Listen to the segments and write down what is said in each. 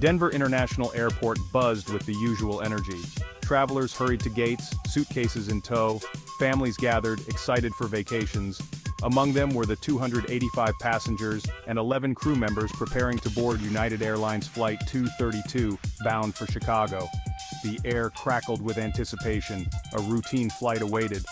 Denver International Airport buzzed with the usual energy. Travelers hurried to gates, suitcases in tow, families gathered, excited for vacations. Among them were the 285 passengers and 11 crew members preparing to board United Airlines Flight 232, bound for Chicago. The air crackled with anticipation, a routine flight awaited.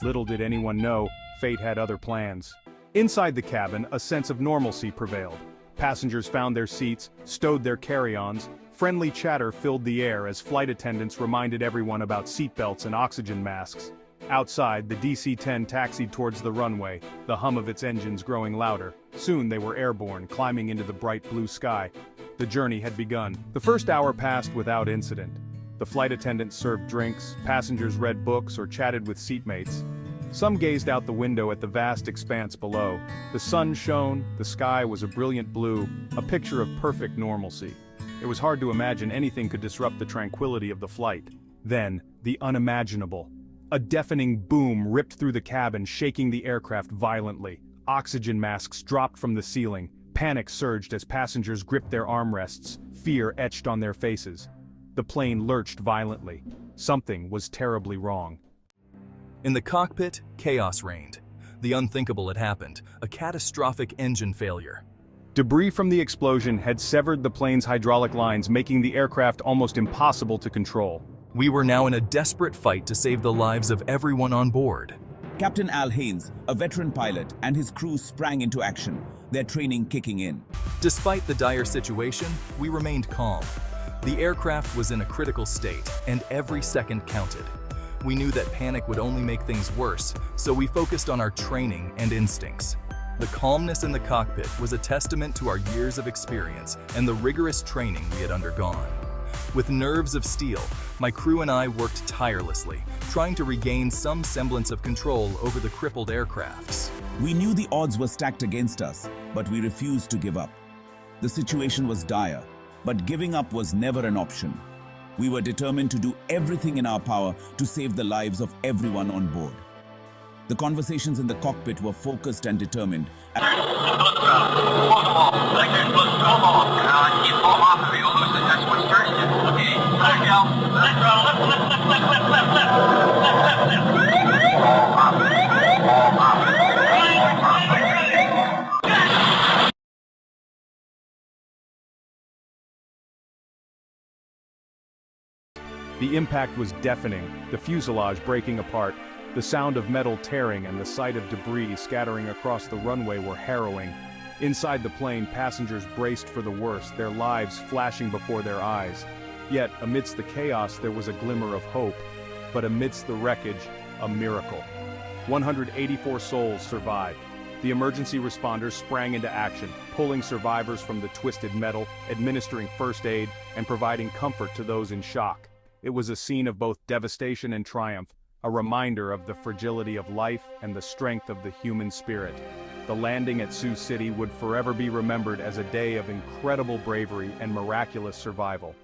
Little did anyone know, fate had other plans. Inside the cabin, a sense of normalcy prevailed. Passengers found their seats, stowed their carry-ons. Friendly chatter filled the air as flight attendants reminded everyone about seatbelts and oxygen masks. Outside, the DC-10 taxied towards the runway, the hum of its engines growing louder. Soon they were airborne, climbing into the bright blue sky. The journey had begun. The first hour passed without incident. The flight attendants served drinks, passengers read books or chatted with seatmates. Some gazed out the window at the vast expanse below. The sun shone, the sky was a brilliant blue, a picture of perfect normalcy. It was hard to imagine anything could disrupt the tranquility of the flight. Then, the unimaginable. A deafening boom ripped through the cabin, shaking the aircraft violently. Oxygen masks dropped from the ceiling. Panic surged as passengers gripped their armrests, fear etched on their faces. The plane lurched violently. Something was terribly wrong. In the cockpit, chaos reigned. The unthinkable had happened, a catastrophic engine failure. Debris from the explosion had severed the plane's hydraulic lines, making the aircraft almost impossible to control. We were now in a desperate fight to save the lives of everyone on board. Captain Al Haynes, a veteran pilot, and his crew sprang into action, their training kicking in. Despite the dire situation, we remained calm. The aircraft was in a critical state, and every second counted. We knew that panic would only make things worse, so we focused on our training and instincts. The calmness in the cockpit was a testament to our years of experience and the rigorous training we had undergone. With nerves of steel, my crew and I worked tirelessly, trying to regain some semblance of control over the crippled aircrafts. We knew the odds were stacked against us, but we refused to give up. The situation was dire, but giving up was never an option. We were determined to do everything in our power to save the lives of everyone on board. The conversations in the cockpit were focused and determined. The impact was deafening, the fuselage breaking apart. The sound of metal tearing and the sight of debris scattering across the runway were harrowing. Inside the plane, passengers braced for the worst, their lives flashing before their eyes. Yet, amidst the chaos, there was a glimmer of hope. But amidst the wreckage, a miracle. 184 souls survived. The emergency responders sprang into action, pulling survivors from the twisted metal, administering first aid, and providing comfort to those in shock. It was a scene of both devastation and triumph, a reminder of the fragility of life and the strength of the human spirit. The landing at Sioux City would forever be remembered as a day of incredible bravery and miraculous survival.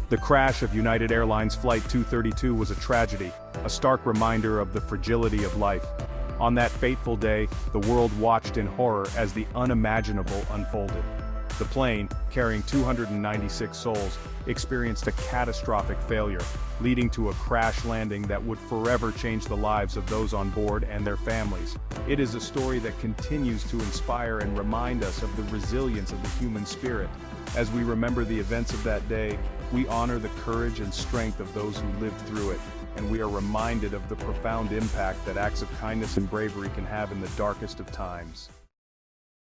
The crash of United Airlines Flight 232 was a tragedy, a stark reminder of the fragility of life. On that fateful day, the world watched in horror as the unimaginable unfolded. The plane, carrying 296 souls, experienced a catastrophic failure, leading to a crash landing that would forever change the lives of those on board and their families. It is a story that continues to inspire and remind us of the resilience of the human spirit. As we remember the events of that day, we honor the courage and strength of those who lived through it, and we are reminded of the profound impact that acts of kindness and bravery can have in the darkest of times.